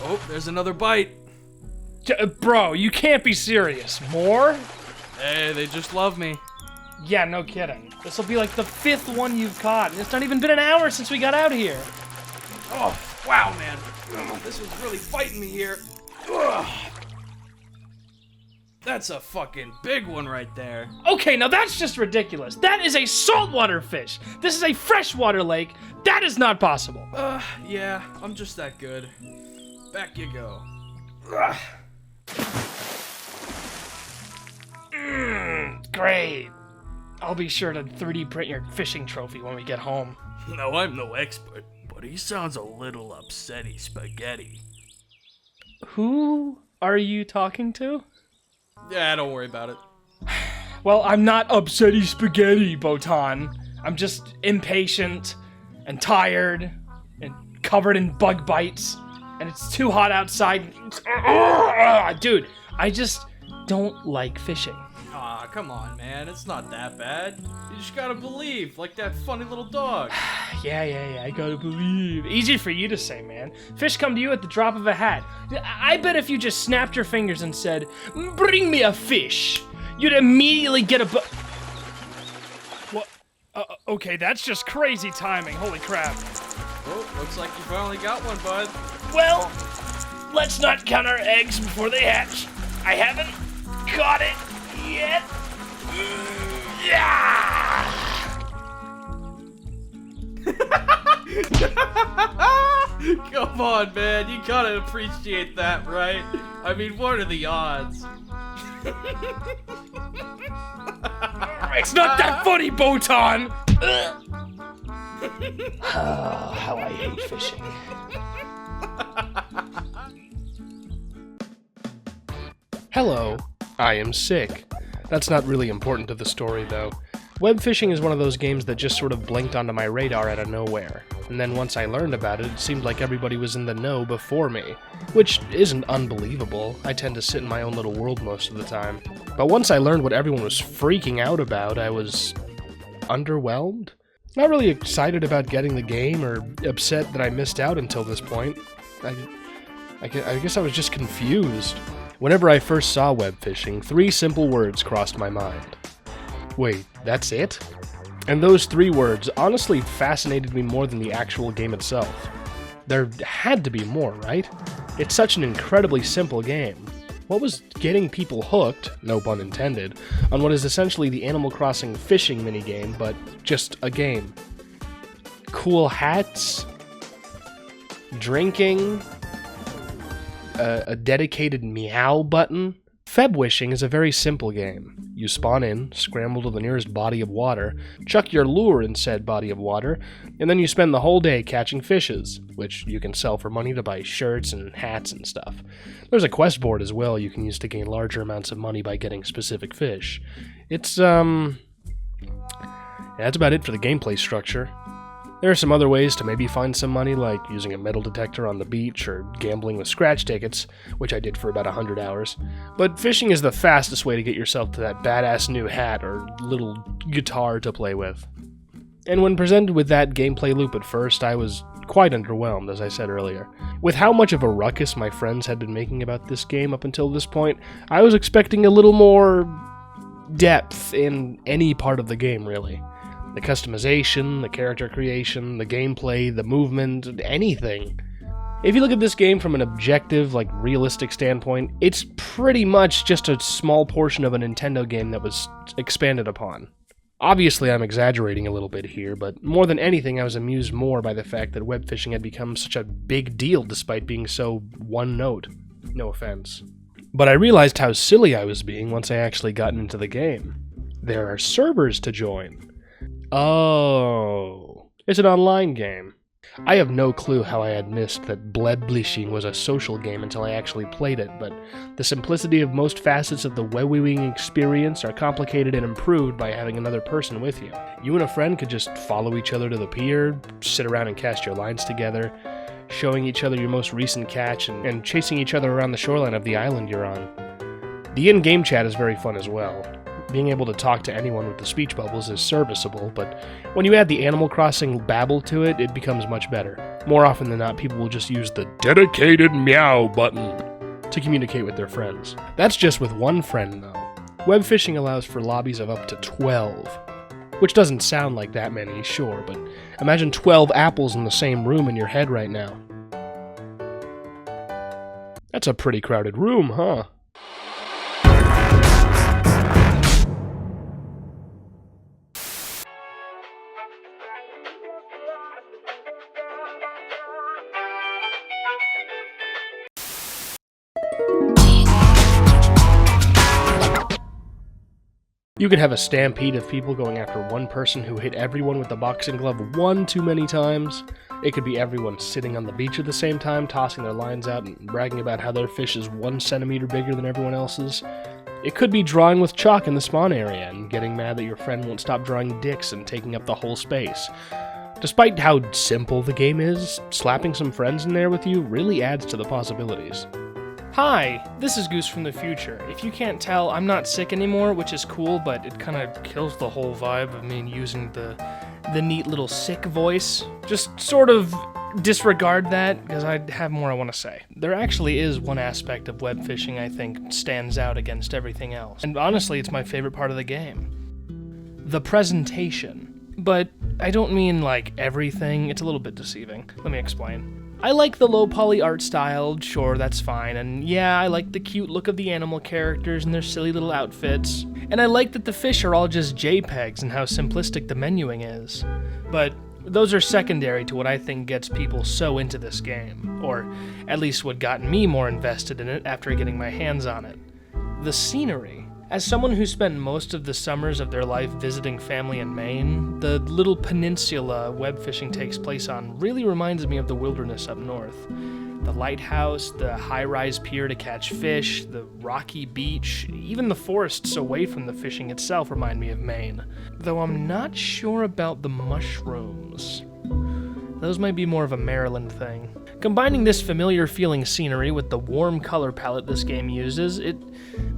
Oh, there's another bite. Bro, you can't be serious. More? Hey, they just love me. Yeah, no kidding. This will be like the 5th one you've caught, and it's not even been an hour since we got out here. Oh, wow, man. This was really fighting me here. Ugh. That's a fucking big one right there. Okay, now that's just ridiculous. That is a saltwater fish. This is a freshwater lake. That is not possible. Yeah, I'm just that good. Back you go. Great. I'll be sure to 3D print your fishing trophy when we get home. No, I'm no expert, but he sounds a little upsetty spaghetti. Who are you talking to? Yeah, don't worry about it. Well, I'm not upsetty spaghetti, Botan. I'm just impatient and tired and covered in bug bites, and it's too hot outside. Dude, I just don't like fishing. Aw, come on, man. It's not that bad. You just gotta believe, like that funny little dog. Yeah, I gotta believe. Easy for you to say, man. Fish come to you at the drop of a hat. I bet if you just snapped your fingers and said, "Bring me a fish," you'd immediately get a What? Okay, that's just crazy timing. Holy crap. Oh, looks like you finally got one, bud. Well, let's not count our eggs before they hatch. I haven't caught it yet. Yeah! Come on, man. You gotta appreciate that, right? I mean, what are the odds? It's not that funny, Botan! Oh, how I hate fishing. Hello, I am sick. That's not really important to the story, though. Webfishing is one of those games that just sort of blinked onto my radar out of nowhere, and then once I learned about it, it seemed like everybody was in the know before me. Which isn't unbelievable, I tend to sit in my own little world most of the time. But once I learned what everyone was freaking out about, I was underwhelmed? Not really excited about getting the game, or upset that I missed out until this point. I guess I was just confused. Whenever I first saw Webfishing, 3 simple words crossed my mind. Wait, that's it? And those 3 words honestly fascinated me more than the actual game itself. There had to be more, right? It's such an incredibly simple game. What was getting people hooked, no pun intended, on what is essentially the Animal Crossing fishing minigame, but just a game? Cool hats? Drinking? A dedicated meow button? Webfishing is a very simple game. You spawn in, scramble to the nearest body of water, chuck your lure in said body of water, and then you spend the whole day catching fishes, which you can sell for money to buy shirts and hats and stuff. There's a quest board as well you can use to gain larger amounts of money by getting specific fish. It's, yeah, that's about it for the gameplay structure. There are some other ways to maybe find some money, like using a metal detector on the beach or gambling with scratch tickets, which I did for about 100 hours. But fishing is the fastest way to get yourself to that badass new hat or little guitar to play with. And when presented with that gameplay loop at first, I was quite underwhelmed, as I said earlier. With how much of a ruckus my friends had been making about this game up until this point, I was expecting a little more depth in any part of the game, really. The customization, the character creation, the gameplay, the movement, anything. If you look at this game from an objective, realistic standpoint, it's pretty much just a small portion of a Nintendo game that was expanded upon. Obviously, I'm exaggerating a little bit here, but more than anything, I was amused more by the fact that Webfishing had become such a big deal despite being so one-note. No offense. But I realized how silly I was being once I actually got into the game. There are servers to join. Oh, it's an online game. I have no clue how I had missed that Webfishing was a social game until I actually played it, but the simplicity of most facets of the Webwing experience are complicated and improved by having another person with you. You and a friend could just follow each other to the pier, sit around and cast your lines together, showing each other your most recent catch, and chasing each other around the shoreline of the island you're on. The in-game chat is very fun as well. being able to talk to anyone with the speech bubbles is serviceable, but when you add the Animal Crossing babble to it, it becomes much better. More often than not, people will just use the dedicated meow button to communicate with their friends. That's just with one friend, though. Webfishing allows for lobbies of up to 12, which doesn't sound like that many, sure, but imagine 12 apples in the same room in your head right now. That's a pretty crowded room, huh? You could have a stampede of people going after one person who hit everyone with the boxing glove one too many times. It could be everyone sitting on the beach at the same time, tossing their lines out and bragging about how their fish is 1 centimeter bigger than everyone else's. It could be drawing with chalk in the spawn area and getting mad that your friend won't stop drawing dicks and taking up the whole space. Despite how simple the game is, slapping some friends in there with you really adds to the possibilities. Hi, this is Goose from the future. If you can't tell, I'm not sick anymore, which is cool, but it kind of kills the whole vibe of me using the neat little sick voice. Just sort of disregard that, because I have more I want to say. There actually is one aspect of web fishing I think stands out against everything else. And honestly, it's my favorite part of the game. The presentation. But I don't mean like everything, it's a little bit deceiving. Let me explain. I like the low poly art style, sure, that's fine, and yeah, I like the cute look of the animal characters and their silly little outfits, and I like that the fish are all just JPEGs and how simplistic the menuing is. But those are secondary to what I think gets people so into this game, or at least what got me more invested in it after getting my hands on it. The scenery. As someone who spent most of the summers of their life visiting family in Maine, the little peninsula web fishing takes place on really reminds me of the wilderness up north. The lighthouse, the high-rise pier to catch fish, the rocky beach, even the forests away from the fishing itself remind me of Maine. Though I'm not sure about the mushrooms. Those might be more of a Maryland thing. Combining this familiar-feeling scenery with the warm color palette this game uses, it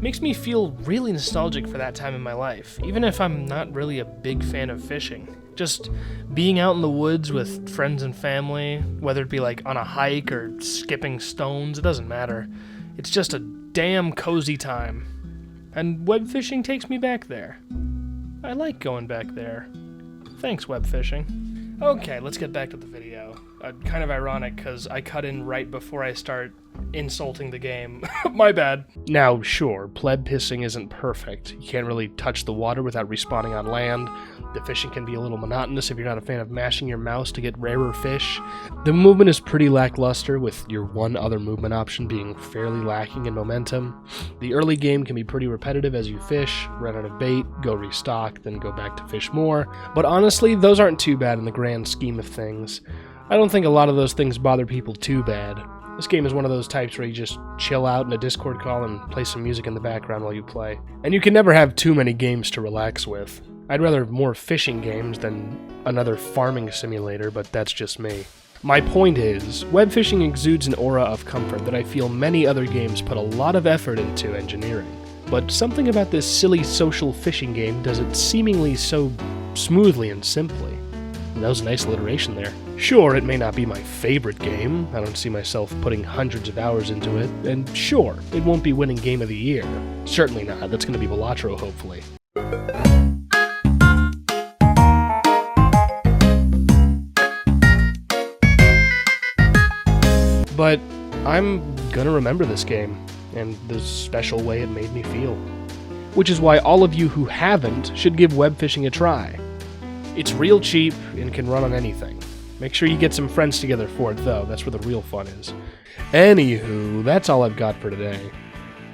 makes me feel really nostalgic for that time in my life, even if I'm not really a big fan of fishing. Just being out in the woods with friends and family, whether it be like on a hike or skipping stones, it doesn't matter. It's just a damn cozy time. And web fishing takes me back there. I like going back there. Thanks, web fishing. Okay, let's get back to the video. Kind of ironic, because I cut in right before I start insulting the game. My bad. Now, sure, pleb pissing isn't perfect. You can't really touch the water without respawning on land. The fishing can be a little monotonous if you're not a fan of mashing your mouse to get rarer fish. The movement is pretty lackluster, with your one other movement option being fairly lacking in momentum. The early game can be pretty repetitive as you fish, run out of bait, go restock, then go back to fish more. But honestly, those aren't too bad in the grand scheme of things. I don't think a lot of those things bother people too bad. This game is one of those types where you just chill out in a Discord call and play some music in the background while you play. And you can never have too many games to relax with. I'd rather have more fishing games than another farming simulator, but that's just me. My point is, web fishing exudes an aura of comfort that I feel many other games put a lot of effort into engineering. But something about this silly social fishing game does it seemingly so smoothly and simply. And that was a nice alliteration there. Sure, it may not be my favorite game, I don't see myself putting hundreds of hours into it, and sure, it won't be winning Game of the Year. Certainly not, that's going to be Velatro, hopefully. But I'm gonna remember this game, and the special way it made me feel. Which is why all of you who haven't should give web fishing a try. It's real cheap and can run on anything. Make sure you get some friends together for it, though. That's where the real fun is. Anywho, that's all I've got for today.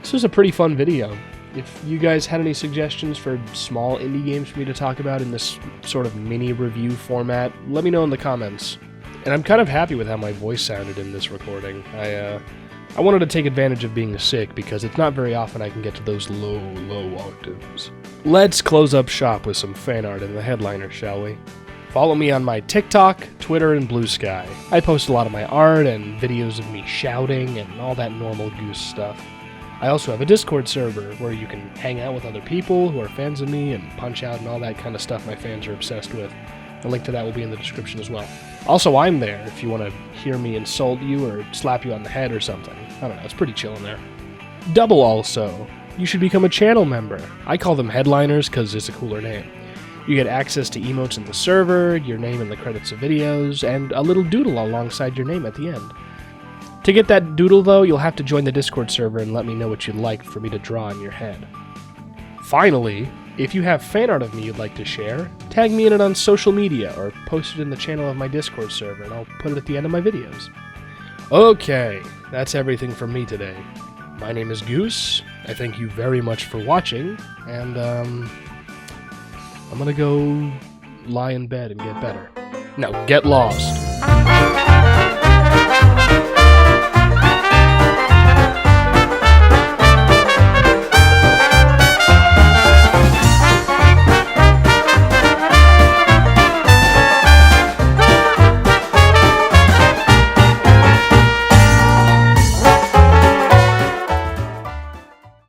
This was a pretty fun video. If you guys had any suggestions for small indie games for me to talk about in this sort of mini review format, let me know in the comments. And I'm kind of happy with how my voice sounded in this recording. I wanted to take advantage of being sick because it's not very often I can get to those low octaves. Let's close up shop with some fan art in the headliner, shall we? Follow me on my TikTok, Twitter, and Blue Sky. I post a lot of my art and videos of me shouting and all that normal goose stuff. I also have a Discord server where you can hang out with other people who are fans of me and punch out and all that kind of stuff my fans are obsessed with. A link to that will be in the description as well. Also, I'm there if you want to hear me insult you or slap you on the head or something. I don't know, it's pretty chill in there. Double also. You should become a channel member. I call them headliners because it's a cooler name. You get access to emotes in the server, your name in the credits of videos, and a little doodle alongside your name at the end. To get that doodle, though, you'll have to join the Discord server and let me know what you'd like for me to draw in your head. Finally, if you have fan art of me you'd like to share, tag me in it on social media or post it in the channel of my Discord server and I'll put it at the end of my videos. Okay, that's everything from me today. My name is Goose. I thank you very much for watching, and I'm gonna go lie in bed and get better. No, get lost.